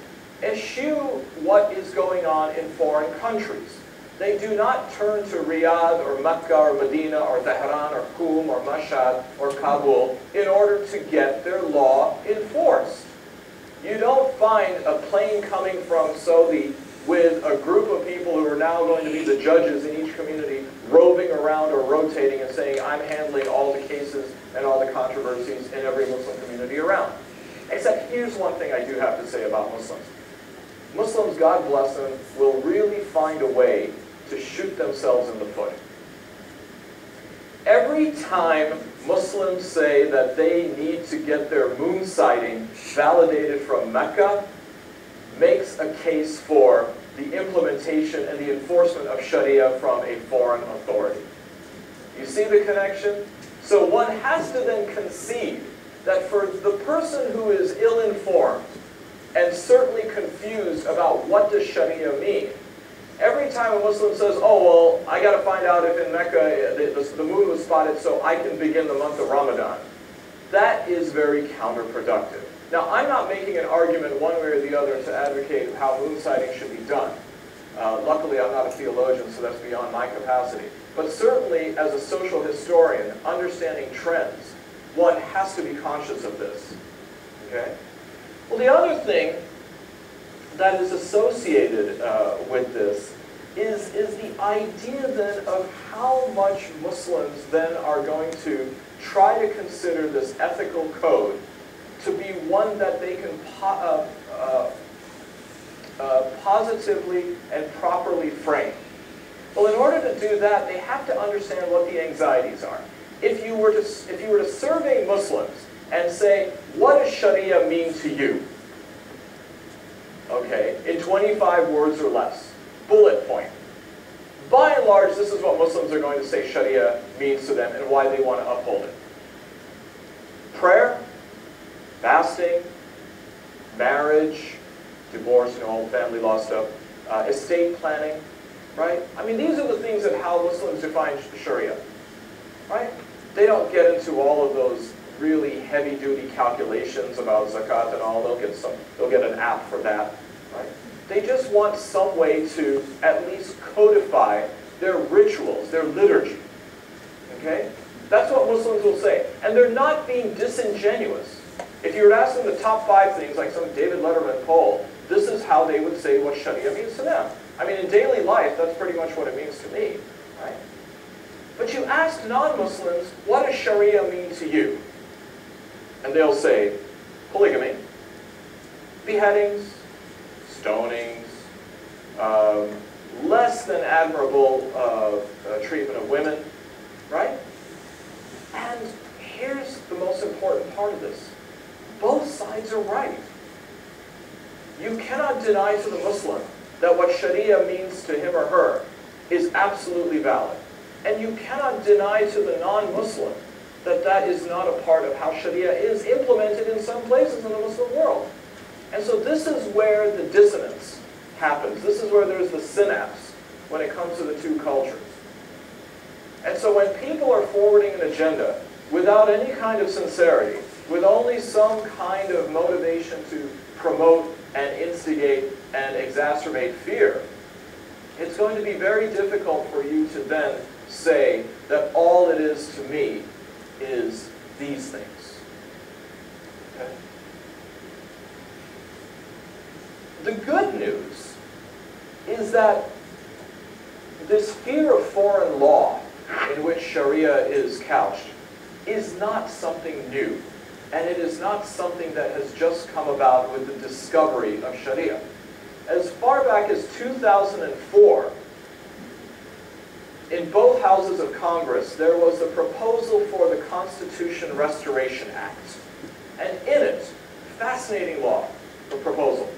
eschew what is going on in foreign countries. They do not turn to Riyadh or Mecca or Medina or Tehran or Qum or Mashhad or Kabul in order to get their law enforced. You don't find a plane coming from Saudi with a group of people who are now going to be the judges in each community roving around or rotating and saying, I'm handling all the cases and all the controversies in every Muslim community around. Except here's one thing I do have to say about Muslims. Muslims, God bless them, will really find a way to shoot themselves in the foot. Every time Muslims say that they need to get their moon sighting validated from Mecca, makes a case for the implementation and the enforcement of Sharia from a foreign authority. You see the connection? So one has to then concede that for the person who is ill-informed and certainly confused about what does Sharia mean, every time a Muslim says, oh, well, I got to find out if in Mecca the moon was spotted so I can begin the month of Ramadan, that is very counterproductive. Now, I'm not making an argument one way or the other to advocate how moon sighting should be done. Luckily, I'm not a theologian, so that's beyond my capacity. But certainly, as a social historian, understanding trends, one has to be conscious of this. Okay? Well, the other thing that is associated with this is the idea then of how much Muslims then are going to try to consider this ethical code to be one that they can positively and properly frame. Well, in order to do that, they have to understand what the anxieties are. If you were to survey Muslims and say, what does Sharia mean to you? Okay, in 25 words or less, bullet point. By and large, this is what Muslims are going to say Sharia means to them and why they want to uphold it. Prayer, fasting, marriage, divorce, all the family law stuff, estate planning, right? I mean, these are the things that how Muslims define Sharia, right? They don't get into all of those really heavy-duty calculations about zakat and all. They'll get an app for that, right? They just want some way to at least codify their rituals, their liturgy, okay? That's what Muslims will say. And they're not being disingenuous. If you were to ask them the top 5 things, like some David Letterman poll, this is how they would say what Sharia means to them. I mean, in daily life, that's pretty much what it means to me, right? But you ask non-Muslims, what does Sharia mean to you? And they'll say, polygamy, beheadings, stonings, less than admirable treatment of women, right? And here's the most important part of this. Both sides are right. You cannot deny to the Muslim that what Sharia means to him or her is absolutely valid. And you cannot deny to the non-Muslim that that is not a part of how Sharia is implemented in some places in the Muslim world. And so this is where the dissonance happens. This is where there's the synapse when it comes to the two cultures. And so when people are forwarding an agenda without any kind of sincerity, with only some kind of motivation to promote and instigate and exacerbate fear, it's going to be very difficult for you to then say that all it is to me is these things. Okay? The good news is that this fear of foreign law in which Sharia is couched is not something new. And it is not something that has just come about with the discovery of Sharia. As far back as 2004, in both houses of Congress, there was a proposal for the Constitution Restoration Act. And in it, fascinating law, a proposal.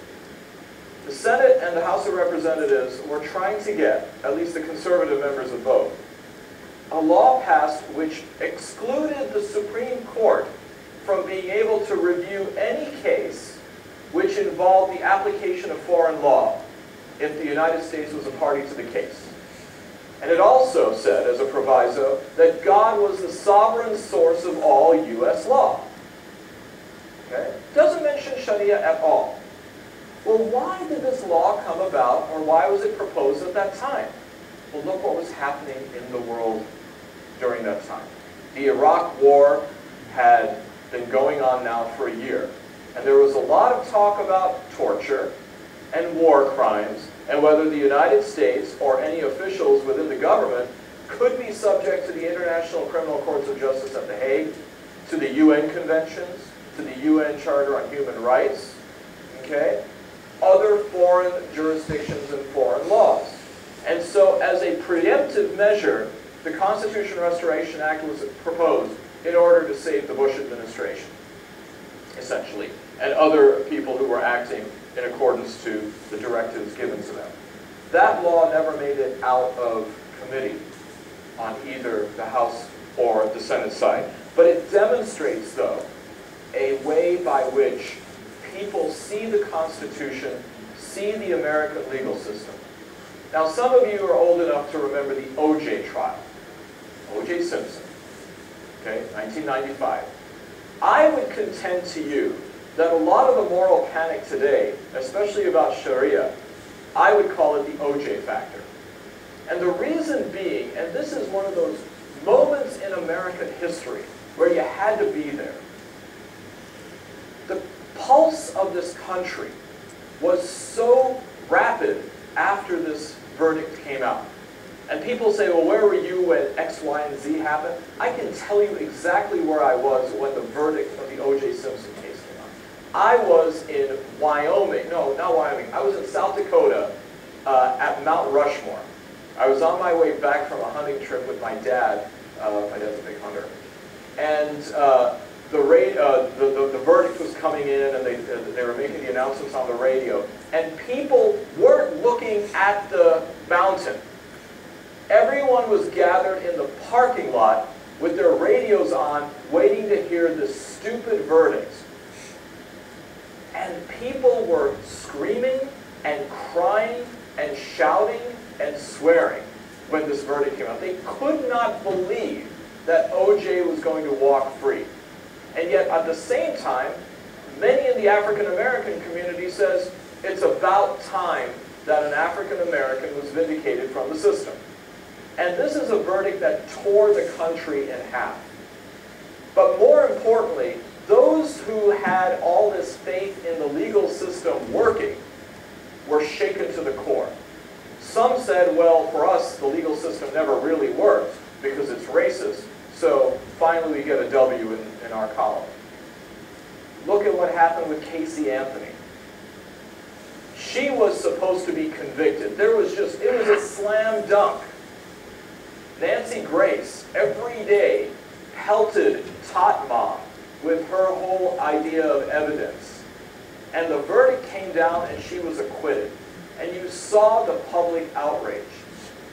The Senate and the House of Representatives were trying to get, at least the conservative members of both, a law passed which excluded the Supreme Court from being able to review any case which involved the application of foreign law if the United States was a party to the case. And it also said, as a proviso, that God was the sovereign source of all U.S. law. Okay? Doesn't mention Sharia at all. Well, why did this law come about, or why was it proposed at that time? Well, look what was happening in the world during that time. The Iraq War had been going on now for a year. And there was a lot of talk about torture and war crimes and whether the United States or any officials within the government could be subject to the International Criminal Courts of Justice at The Hague, to the UN conventions, to the UN Charter on Human Rights, okay? Other foreign jurisdictions and foreign laws. And so as a preemptive measure, the Constitution Restoration Act was proposed in order to save the Bush administration, essentially, and other people who were acting in accordance to the directives given to them. That law never made it out of committee on either the House or the Senate side. But it demonstrates, though, a way by which people see the Constitution, see the American legal system. Now, some of you are old enough to remember the O.J. trial. O.J. Simpson. Okay, 1995. I would contend to you that a lot of the moral panic today, especially about Sharia, I would call it the O.J. factor. And the reason being, and this is one of those moments in American history where you had to be there, the pulse of this country was so rapid after this verdict came out. And people say, well, where were you when X, Y, and Z happened? I can tell you exactly where I was when the verdict of the O.J. Simpson case came out. I was in Wyoming. No, not Wyoming. I was in South Dakota at Mount Rushmore. I was on my way back from a hunting trip with my dad. My dad's a big hunter. And the verdict was coming in, and they were making the announcements on the radio. And people weren't looking at the mountain. Everyone was gathered in the parking lot with their radios on, waiting to hear this stupid verdict. And people were screaming and crying and shouting and swearing when this verdict came out. They could not believe that O.J. was going to walk free. And yet, at the same time, many in the African American community says it's about time that an African American was vindicated from the system. And this is a verdict that tore the country in half. But more importantly, those who had all this faith in the legal system working were shaken to the core. Some said, well, for us, the legal system never really worked because it So finally we get a W in our column. Look at what happened with Casey Anthony. She was supposed to be convicted. It was a slam dunk. Nancy Grace, every day, pelted Tot Mom with her whole idea of evidence. And the verdict came down and she was acquitted. And you saw the public outrage.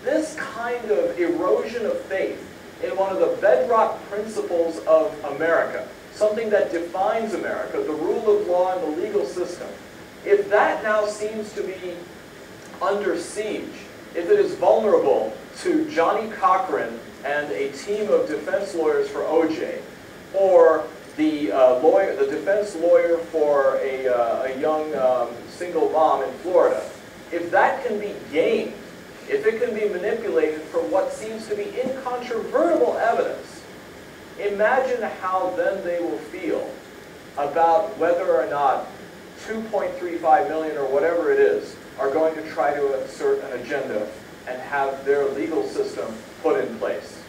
This kind of erosion of faith in one of the bedrock principles of America, something that defines America, the rule of law and the legal system, if that now seems to be under siege, if it is vulnerable to Johnny Cochran and a team of defense lawyers for OJ, or the defense lawyer for a young single mom in Florida, if that can be gained, if it can be manipulated from what seems to be incontrovertible evidence, imagine how then they will feel about whether or not 2.35 million or whatever it is are going to try to assert an agenda and have their legal system put in place.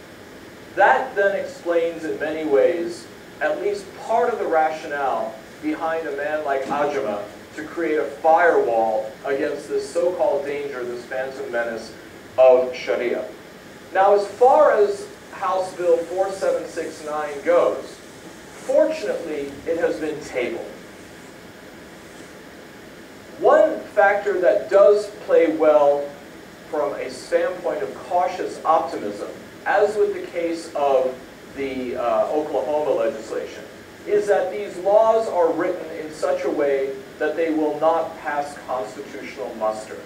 That then explains in many ways at least part of the rationale behind a man like Ajama to create a firewall against this so-called danger, this phantom menace of Sharia. Now, as far as House Bill 4769 goes, fortunately, it has been tabled. One factor that does play well from a standpoint of cautious optimism, as with the case of the Oklahoma legislation, is that these laws are written in such a way that they will not pass constitutional muster.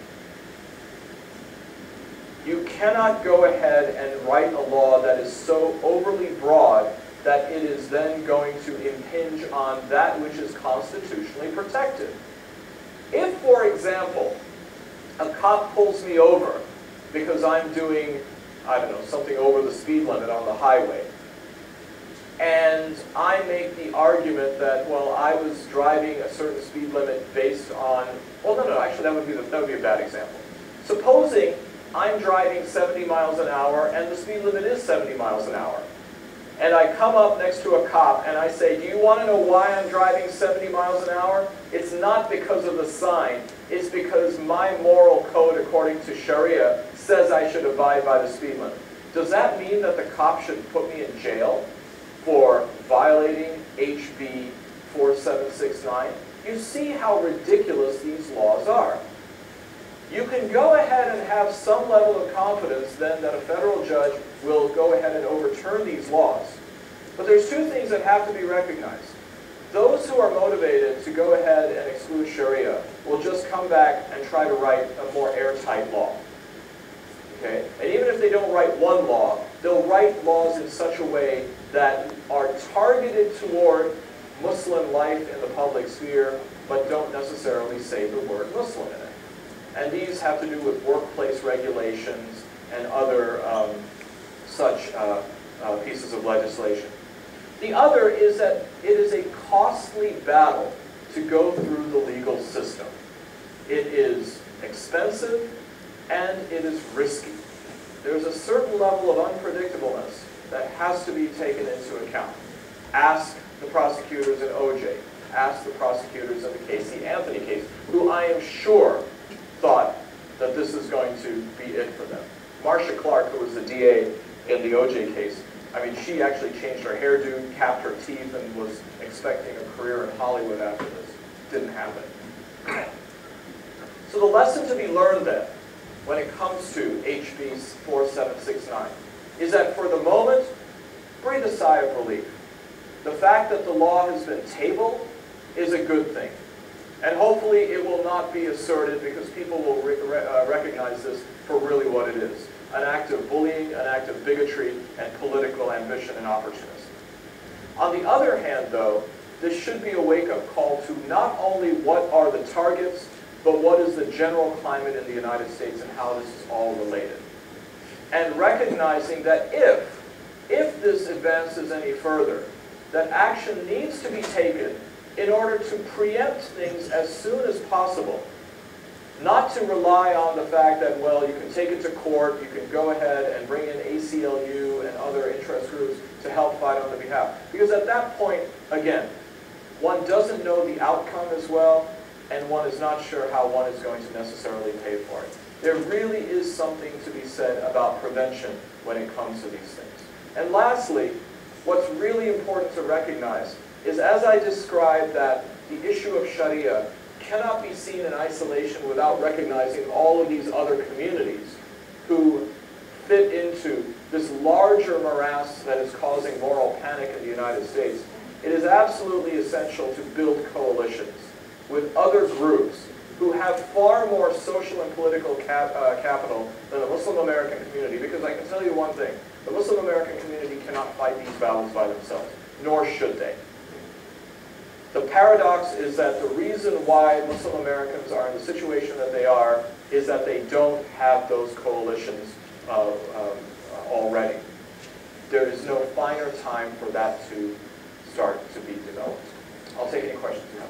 You cannot go ahead and write a law that is so overly broad that it is then going to impinge on that which is constitutionally protected. If, for example, a cop pulls me over because I'm doing, I don't know, something over the speed limit on the highway, and I make the argument that, well, I was driving a certain speed limit based on, well, no, actually that would be a bad example. Supposing I'm driving 70 miles an hour and the speed limit is 70 miles an hour, and I come up next to a cop and I say, do you want to know why I'm driving 70 miles an hour? It's not because of the sign. It's because my moral code, according to Sharia, says I should abide by the speed limit. Does that mean that the cop should put me in jail for violating HB 4769? You see how ridiculous these laws are. You can go ahead and have some level of confidence then that a federal judge will go ahead and overturn these laws. But there's two things that have to be recognized. Those who are motivated to go ahead and exclude Sharia will just come back and try to write a more airtight law. Okay? And even if they don't write one law, they'll write laws in such a way that are targeted toward Muslim life in the public sphere, but don't necessarily say the word Muslim in it. And these have to do with workplace regulations and other such pieces of legislation. The other is that it is a costly battle to go through the legal system. It is expensive and it is risky. There's a certain level of unpredictableness that has to be taken into account. Ask the prosecutors in OJ. Ask the prosecutors in the Casey Anthony case, who I am sure thought that this is going to be it for them. Marcia Clark, who was the DA in the OJ case, I mean, she actually changed her hairdo, capped her teeth, and was expecting a career in Hollywood after this. Didn't happen. So the lesson to be learned then, when it comes to HB 4769, is that for the moment, breathe a sigh of relief. The fact that the law has been tabled is a good thing. And hopefully it will not be asserted because people will recognize this for really what it is. An act of bullying, an act of bigotry, and political ambition and opportunism. On the other hand, though, this should be a wake-up call to not only what are the targets, but what is the general climate in the United States and how this is all related. And recognizing that if this advances any further, that action needs to be taken in order to preempt things as soon as possible. Not to rely on the fact that, well, you can take it to court, you can go ahead and bring in ACLU and other interest groups to help fight on the behalf. Because at that point, again, one doesn't know the outcome as well, and one is not sure how one is going to necessarily pay for it. There really is something to be said about prevention when it comes to these things. And lastly, what's really important to recognize is, as I described, that the issue of Sharia cannot be seen in isolation without recognizing all of these other communities who fit into this larger morass that is causing moral panic in the United States. It is absolutely essential to build coalitions with other groups who have far more social and political capital than the Muslim American community, because I can tell you one thing, the Muslim American community cannot fight these battles by themselves, nor should they. The paradox is that the reason why Muslim Americans are in the situation that they are is that they don't have those coalitions already. There is no finer time for that to start to be developed. I'll take any questions you have.